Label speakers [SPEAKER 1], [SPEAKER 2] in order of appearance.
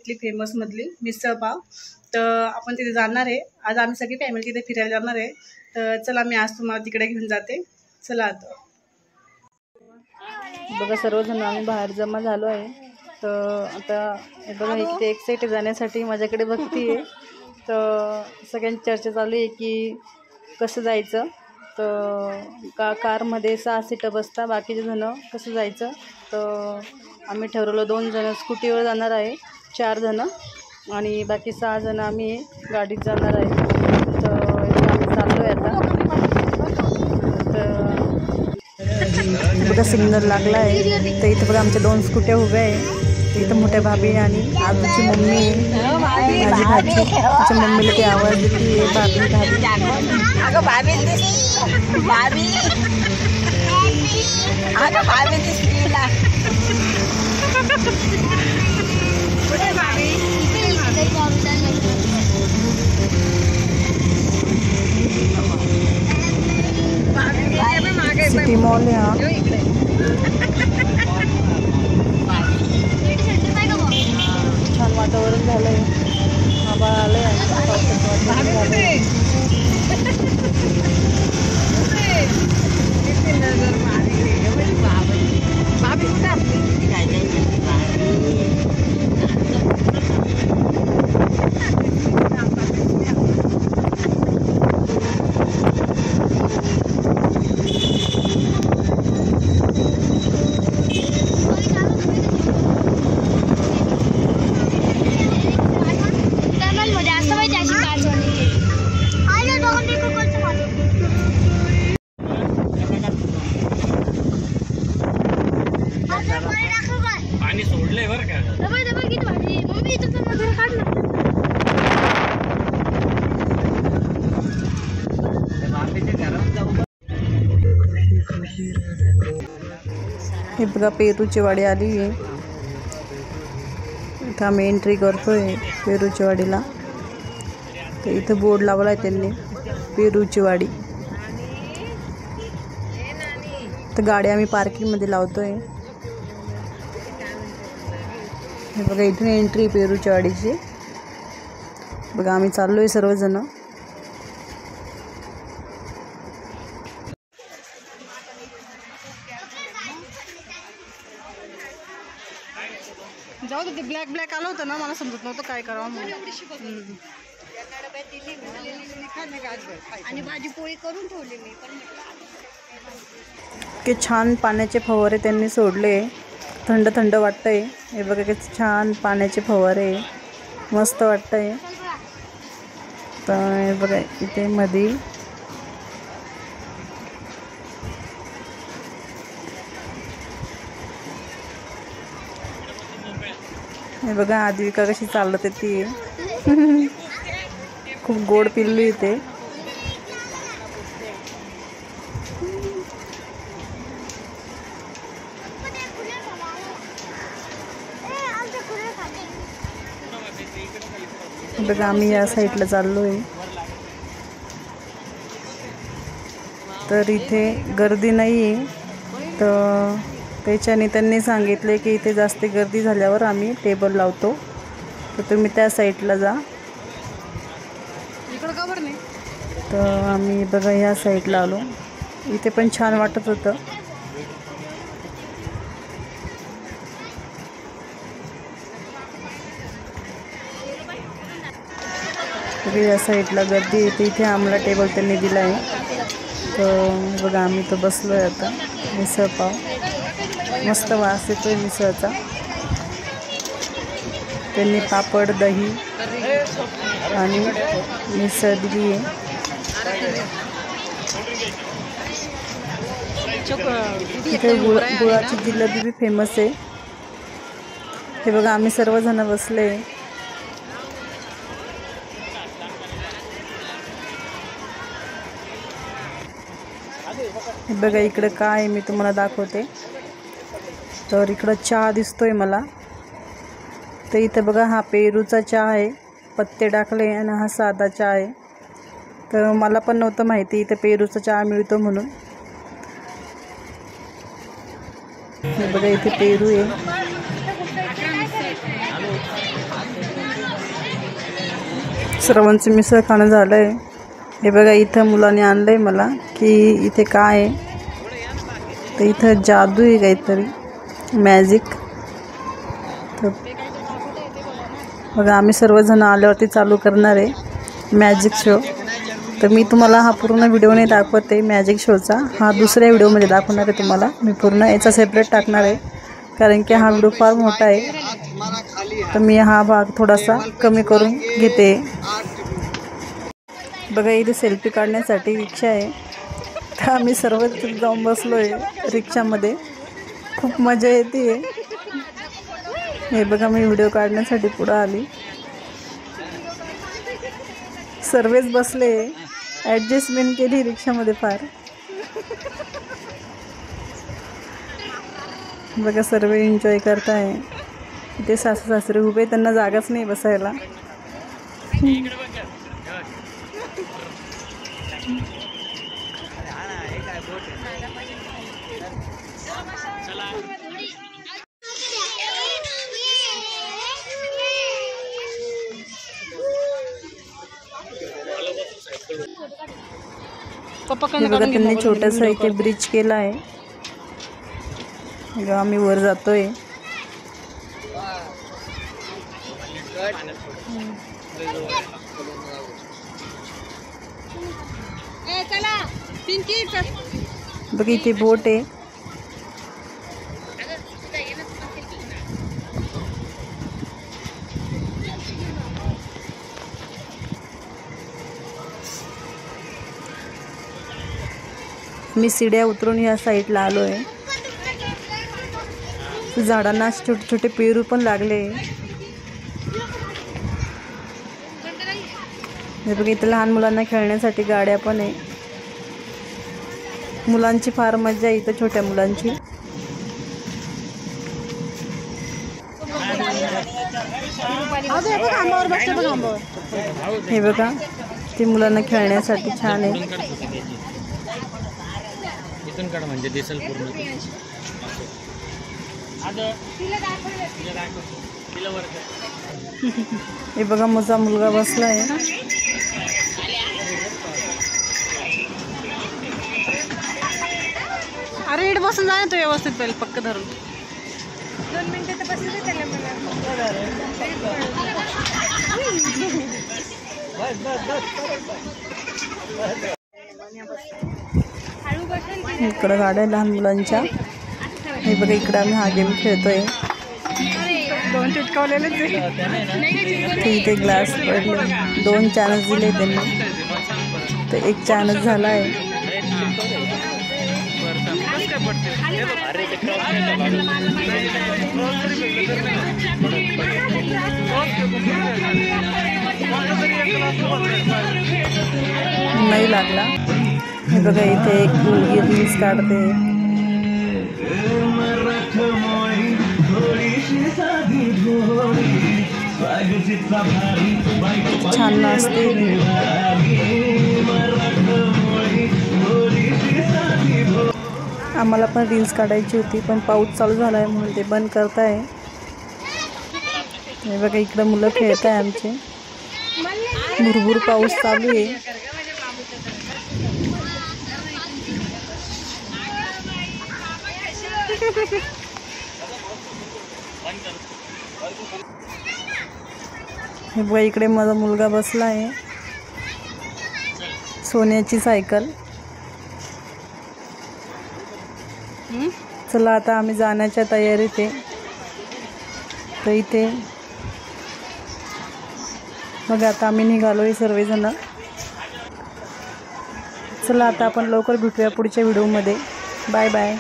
[SPEAKER 1] इथली फेमसमधली मिसळपाव। तर आपण तिथे जाणार आहे। आज आम्ही सगळी फॅमिली तिथे फिरायला जाणार आहे। तर चला मी आज तुम्हाला तिकडे घेऊन जाते। चला आता बघा सर्वजण आम्ही बाहेर जमा झालो आहे। तर आता बघा इथे एक साईड जाण्यासाठी माझ्याकडे बघती आहे। तर सगळ्यांची चर्चा चालू आहे की कसं जायचं। तर कारमध्ये 6 सीट बसता, बाकीचे जण कसं जायचं। तर आम्ही ठरवलं 2 जण स्कूटीवर जाणार आहे, 4 जण आणि बाकी 6 जण आम्ही गाडीत जाणार आहे। तर आम्ही चाललो आहे आता। तर बघा सिग्नल लागला आहे। तर इथं बघा आमच्या 2 स्कूट्या उभ्या आहे। इथं मोठ्या भाभी आणि आजूची मम्मी आहे, माझी भाची। तिच्या मम्मीला ते आवाज देते भाभी भाभी।
[SPEAKER 2] अगं भाभी भाभी अगं भाभी दिसली ना पुढे भाभी
[SPEAKER 1] सिटी मॉल आहे हा। छान वातावरण झालंय, आभाळ आलंय आणि पावसाचं वातावरण झालंय।
[SPEAKER 3] पाणी सोडलंय बरं का।
[SPEAKER 1] हे बघा पेरूची वाडी आली आहे। इथं आम्ही एंट्री करतोय पेरूची वाडीला। तर इथं बोर्ड लावला आहे त्यांनी, पेरूची वाडी। तर गाडी आम्ही पार्किंगमध्ये लावतोय। हे बघा इथून एंट्री पेरूच्या वाडीची। बघा आम्ही चाललोय सर्वजण। जाऊ दे, ते ब्लॅक ब्लॅक आलं होतं ना, मला समजत नव्हतं काय करावं म्हणून।
[SPEAKER 2] आणि भाजी पोळी करून ठेवली मी पण।
[SPEAKER 1] की छान पाण्याचे फवारे त्यांनी सोडले, थंड थंड वाटतंय। हे बघा किती छान पाण्याचे फवारे, मस्त वाटतंय। तर हे बघा इथे मध्ये हे बघा आद्विका कशी चालत ती खूप गोड पिल्लू इथे। बघा आम्ही या साईडला चाललोय। तर इथे गर्दी नाही आहे, तर त्याच्याने त्यांनी सांगितले की इथे जास्त गर्दी झाल्यावर आम्ही टेबल लावतो, तर तुम्ही त्या साईडला जा। तर आम्ही बघा ह्या साईडला आलो। इथे पण छान वाटत होतं। या साईडला गर्दी येते, इथे आम्हाला टेबल त्यांनी दिला आहे। तर बघा आम्ही तर बसलोय आता। मिसळपाव मस्त वास येतोय मिसळचा। त्यांनी पापड, दही आणि मिसळ दिली आहे। इथे गुळाची जिलेबी बी फेमस आहे। हे बघा आम्ही सर्वजण बसले। हे बघा इकडे काय आहे मी तुम्हाला दाखवते। तर इकडं चहा दिसतोय मला। तर इथं बघा हा पेरूचा चहा आहे, पत्ते टाकले आणि हा साधा चहा आहे। तर मला पण नव्हतं माहिती इथे पेरूचा चहा मिळतो म्हणून। हे बघा इथे पेरू आहे। सर्वांचं मिसळ खाणं झालं आहे. हे बघा इथं मुलांनी आणलं आहे मला की इथे काय आहे, तर इथं जादू आहे काहीतरी मॅजिक. तर बघा आम्ही सर्वजण आल्यावरती चालू करणार आहे मॅजिक शो. तर मी तुम्हाला हा पूर्ण व्हिडिओ नाही दाखवते मॅजिक शोचा, हा दुसऱ्या व्हिडिओमध्ये दाखवणार आहे तुम्हाला. मी पूर्ण याचा सेपरेट टाकणार आहे कारण की हा व्हिडिओ फार मोठा आहे, तर मी हा भाग थोडासा कमी करून घेते. बघा इथे सेल्फी काढण्यासाठी रिक्षा आहे, तर आम्ही सर्व जाऊन बसलो आहे रिक्षामध्ये. खूप मजा येते. हे बघा मी व्हिडिओ काढण्यासाठी पुढं आली. सर्वच बसले, ॲडजस्टमेंट केली रिक्षामध्ये फार. बघा सर्व एन्जॉय करताय. इथे सासू सासरे उभे, त्यांना जागाच नाही बसायला. बघा त्यांनी छोटासा इथे ब्रिज केला आहे. आम्ही वर जातोय. बघा इथे बोट आहे. मी सीड्या उतरून या साईडला आलो आहे. झाडांना छोटे छोटे पेरू पण लागले. हे बघा इथं लहान मुलांना खेळण्यासाठी गाड्या पण आहे. मुलांची फार मजा आहे इथं, छोट्या मुलांची. हे बघा ते मुलांना खेळण्यासाठी छान आहे.
[SPEAKER 3] इथून काढ म्हणजे दिसेल पूर्ण.
[SPEAKER 1] हे बघा माझा मुलगा बसला आहे. अरे इकडे बसून जा तू व्यवस्थित पहिले पक्क धरून.
[SPEAKER 2] 2 मिनिटं तर बसू दे त्याला मला.
[SPEAKER 1] इकडं गाड्या लहान मुलांच्या. हे बघा इकडं आम्ही हा गेम खेळतोय. इथे ग्लास पडले, 2 चान्स दिले त्यांनी, तर 1 चान्स झाला आहे. नाही लागला. हे बघा इथे एक मुलगी रील्स काढते. छान नाचते. आम्हाला पण रील्स काढायची होती, पण पाऊस चालू झाला आहे म्हणून ते बंद करताय. हे बघा इकडं मुलं खेळत आहे आमचे. भुरभुर पाऊस चालू आहे. हे बघा इकडे माझा मुलगा बसला आहे. सोन्याची सायकल. चला आता आम्ही जाण्याच्या तयारीत आहे. तर इथे बघा आता आम्ही निघालोय सर्वजण. चला आता आपण लवकर भेटूया पुढच्या व्हिडिओमध्ये. Bye bye.